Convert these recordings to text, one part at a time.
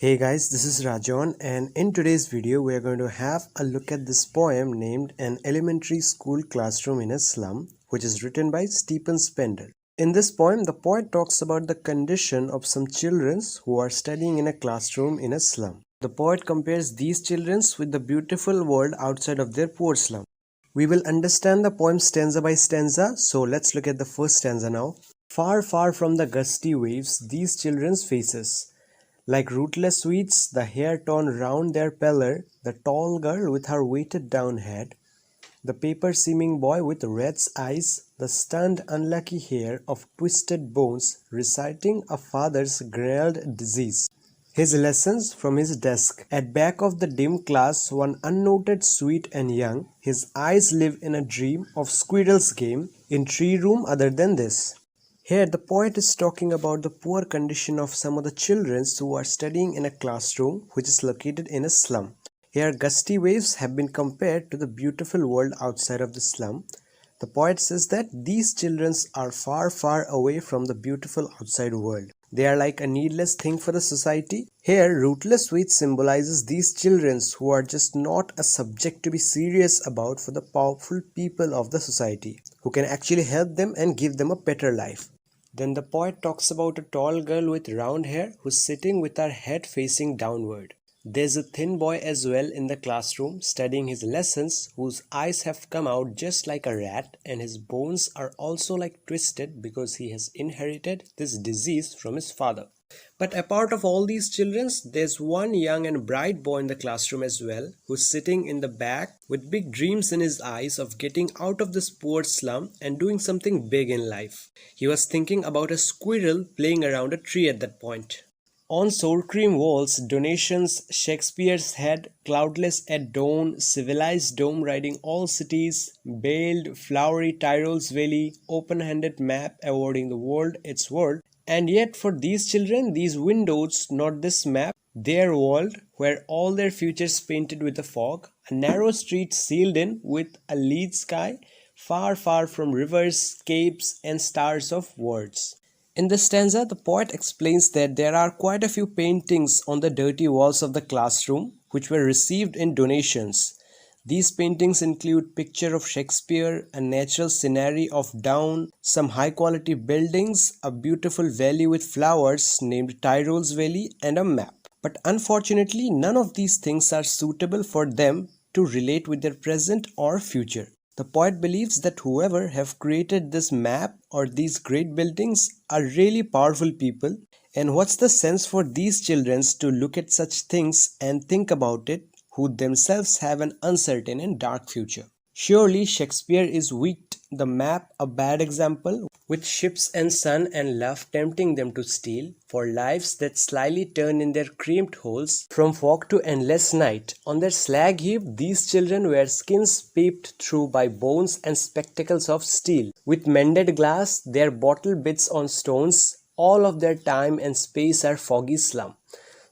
Hey guys, this is Rajan, and in today's video we are going to have a look at this poem named An Elementary School Classroom in a Slum, which is written by Stephen Spender. In this poem, the poet talks about the condition of some children who are studying in a classroom in a slum. The poet compares these children with the beautiful world outside of their poor slum. We will understand the poem stanza by stanza, so let's look at the first stanza now. Far, far from the gusty waves, these children's faces. Like rootless weeds, the hair torn round their pallor, the tall girl with her weighted down head, the paper-seeming boy with red's eyes, the stunned unlucky hair of twisted bones, reciting a father's gnarled disease. His lessons from his desk. At back of the dim class, one unnoted sweet and young, his eyes live in a dream of squirrel's game, in tree room other than this. Here, the poet is talking about the poor condition of some of the children who are studying in a classroom which is located in a slum. Here, gusty waves have been compared to the beautiful world outside of the slum. The poet says that these children are far, far away from the beautiful outside world. They are like a needless thing for the society. Here, rootless weeds symbolizes these children who are just not a subject to be serious about for the powerful people of the society, who can actually help them and give them a better life. Then the poet talks about a tall girl with round hair who's sitting with her head facing downward. There's a thin boy as well in the classroom studying his lessons whose eyes have come out just like a rat and his bones are also like twisted because he has inherited this disease from his father. But apart of all these children, there's one young and bright boy in the classroom as well, who's sitting in the back with big dreams in his eyes of getting out of this poor slum and doing something big in life. He was thinking about a squirrel playing around a tree at that point. On sour cream walls, donations, Shakespeare's head, cloudless at dawn, civilized dome riding all cities, baled, flowery Tyrole's valley, open-handed map awarding the world its world. And yet for these children, these windows, not this map, their world, where all their futures painted with a fog, a narrow street sealed in with a lead sky, far, far from rivers, capes, and stars of words. In this stanza, the poet explains that there are quite a few paintings on the dirty walls of the classroom which were received in donations. These paintings include picture of Shakespeare, a natural scenery of down, some high-quality buildings, a beautiful valley with flowers named Tyrole's Valley, and a map. But unfortunately, none of these things are suitable for them to relate with their present or future. The poet believes that whoever have created this map or these great buildings are really powerful people, and what's the sense for these children to look at such things and think about it, who themselves have an uncertain and dark future. Surely Shakespeare is weak, the map a bad example, with ships and sun and love tempting them to steal, for lives that slyly turn in their cramped holes, from fog to endless night. On their slag heap these children wear skins peeped through by bones and spectacles of steel. With mended glass, their bottle bits on stones, all of their time and space are foggy slum.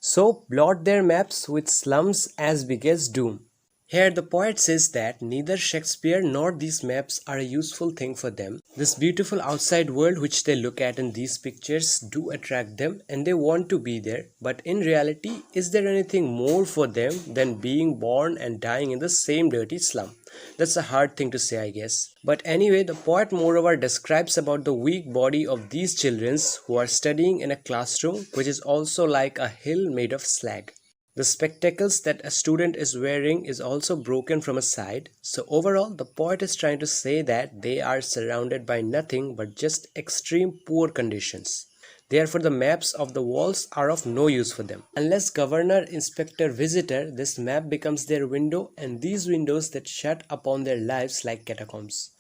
So blot their maps with slums as big as doom. Here the poet says that neither Shakespeare nor these maps are a useful thing for them. This beautiful outside world which they look at in these pictures do attract them and they want to be there. But in reality, is there anything more for them than being born and dying in the same dirty slum? That's a hard thing to say, I guess. But anyway, the poet moreover describes about the weak body of these children who are studying in a classroom which is also like a hill made of slag. The spectacles that a student is wearing is also broken from a side. So overall, the poet is trying to say that they are surrounded by nothing but just extreme poor conditions. Therefore, the maps of the walls are of no use for them. Unless governor, inspector, visitor, this map becomes their window and these windows that shut upon their lives like catacombs.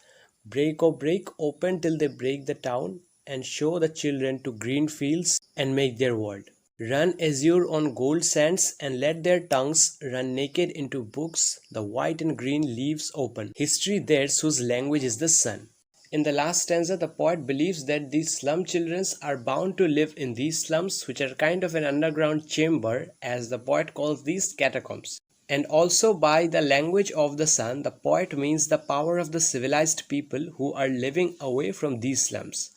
Break, oh break, open till they break the town and show the children to green fields and make their world. Run azure on gold sands and let their tongues run naked into books, the white and green leaves open. History theirs whose language is the sun. In the last stanza, the poet believes that these slum children are bound to live in these slums which are kind of an underground chamber, as the poet calls these catacombs. And also by the language of the sun, the poet means the power of the civilized people who are living away from these slums.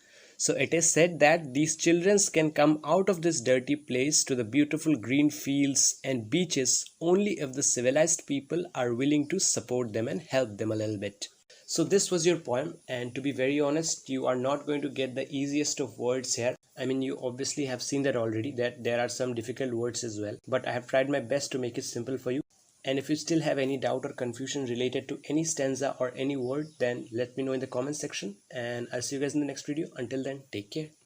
So it is said that these children can come out of this dirty place to the beautiful green fields and beaches only if the civilized people are willing to support them and help them a little bit. So this was your poem, and to be very honest, you are not going to get the easiest of words here. I mean, you obviously have seen that already, that there are some difficult words as well, but I have tried my best to make it simple for you. And if you still have any doubt or confusion related to any stanza or any word, then let me know in the comment section, and I'll see you guys in the next video. Until then, take care.